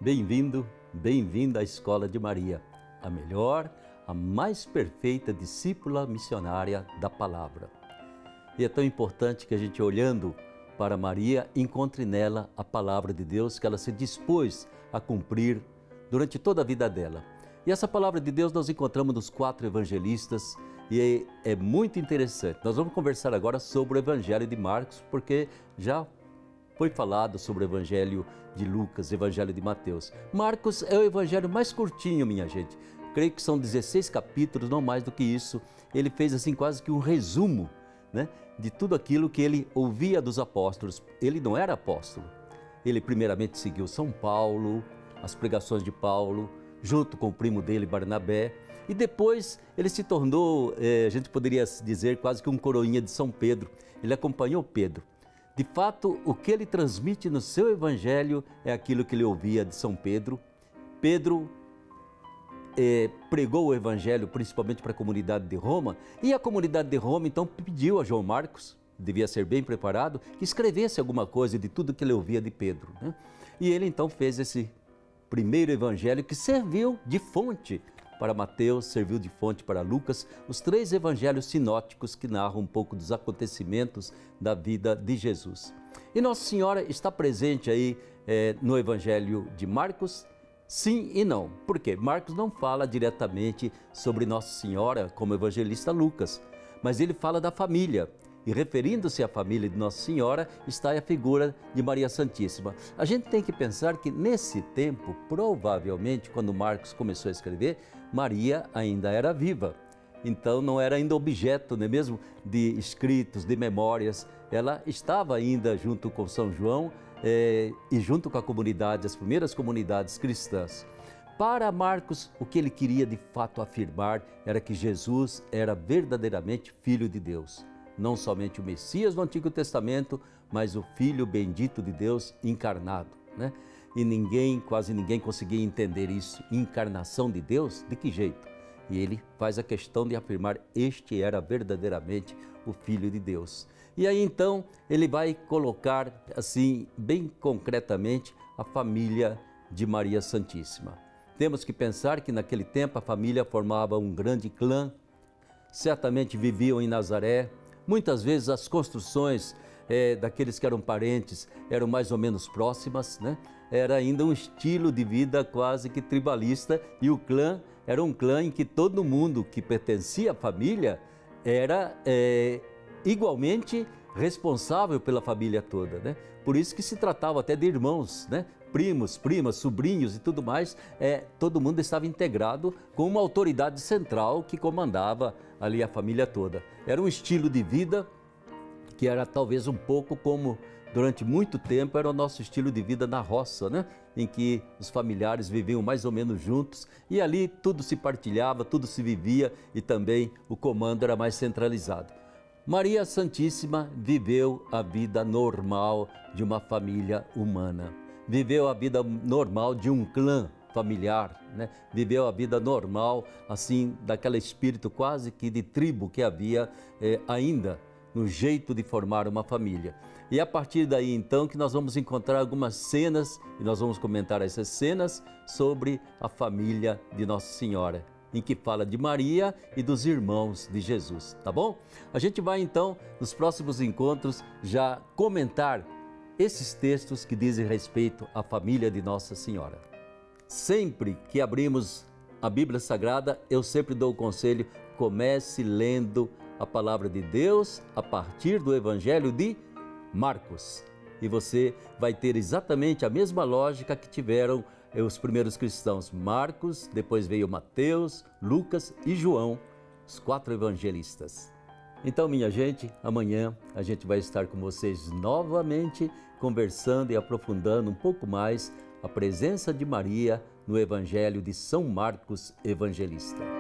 Bem-vindo, bem-vinda à Escola de Maria, a melhor, a mais perfeita discípula missionária da Palavra. E é tão importante que a gente, olhando para Maria, encontre nela a Palavra de Deus que ela se dispôs a cumprir durante toda a vida dela. E essa Palavra de Deus nós encontramos nos 4 evangelistas e é muito interessante. Nós vamos conversar agora sobre o Evangelho de Marcos, porque já foi falado sobre o Evangelho de Lucas, o Evangelho de Mateus. Marcos é o evangelho mais curtinho, minha gente. Creio que são 16 capítulos, não mais do que isso. Ele fez assim quase que um resumo, né, de tudo aquilo que ele ouvia dos apóstolos. Ele não era apóstolo. Ele primeiramente seguiu São Paulo, as pregações de Paulo, junto com o primo dele, Barnabé. E depois ele se tornou, a gente poderia dizer, quase que um coroinha de São Pedro. Ele acompanhou Pedro. De fato, o que ele transmite no seu evangelho é aquilo que ele ouvia de São Pedro. Pedro pregou o evangelho principalmente para a comunidade de Roma, e a comunidade de Roma então pediu a João Marcos, devia ser bem preparado, que escrevesse alguma coisa de tudo que ele ouvia de Pedro, né? E ele então fez esse primeiro evangelho que serviu de fonte para Mateus, serviu de fonte para Lucas, os 3 evangelhos sinóticos que narram um pouco dos acontecimentos da vida de Jesus. E Nossa Senhora está presente aí no evangelho de Marcos? Sim e não. Por quê? Marcos não fala diretamente sobre Nossa Senhora como o evangelista Lucas, mas ele fala da família. E referindo-se à família de Nossa Senhora, está a figura de Maria Santíssima. A gente tem que pensar que nesse tempo, provavelmente, quando Marcos começou a escrever, Maria ainda era viva. Então não era ainda objeto, não é mesmo, de escritos, de memórias. Ela estava ainda junto com São João e junto com a comunidade, as primeiras comunidades cristãs. Para Marcos, o que ele queria de fato afirmar era que Jesus era verdadeiramente Filho de Deus. Não somente o Messias do Antigo Testamento, mas o Filho bendito de Deus encarnado, né? E quase ninguém conseguia entender isso. Encarnação de Deus? De que jeito? E ele faz a questão de afirmar: este era verdadeiramente o Filho de Deus. E aí então ele vai colocar assim, bem concretamente, a família de Maria Santíssima. Temos que pensar que naquele tempo a família formava um grande clã, certamente viviam em Nazaré. Muitas vezes as construções daqueles que eram parentes eram mais ou menos próximas, né? Era ainda um estilo de vida quase que tribalista, e o clã era um clã em que todo mundo que pertencia à família era igualmente responsável pela família toda, né? Por isso que se tratava até de irmãos, né? Primos, primas, sobrinhos e tudo mais, todo mundo estava integrado com uma autoridade central que comandava ali a família toda. Era um estilo de vida que era talvez um pouco como, durante muito tempo, era o nosso estilo de vida na roça, né? Em que os familiares viviam mais ou menos juntos e ali tudo se partilhava, tudo se vivia e também o comando era mais centralizado. Maria Santíssima viveu a vida normal de uma família humana. Viveu a vida normal de um clã familiar, né? Viveu a vida normal, assim, daquele espírito quase que de tribo que havia ainda no jeito de formar uma família. E a partir daí, então, que nós vamos encontrar algumas cenas, e nós vamos comentar essas cenas sobre a família de Nossa Senhora, em que fala de Maria e dos irmãos de Jesus, tá bom? A gente vai, então, nos próximos encontros, já comentar esses textos que dizem respeito à família de Nossa Senhora. Sempre que abrimos a Bíblia Sagrada, eu sempre dou o conselho: comece lendo a Palavra de Deus a partir do Evangelho de Marcos. E você vai ter exatamente a mesma lógica que tiveram os primeiros cristãos. Marcos, depois veio Mateus, Lucas e João, os 4 evangelistas. Então, minha gente, amanhã a gente vai estar com vocês novamente, conversando e aprofundando um pouco mais a presença de Maria no Evangelho de São Marcos Evangelista.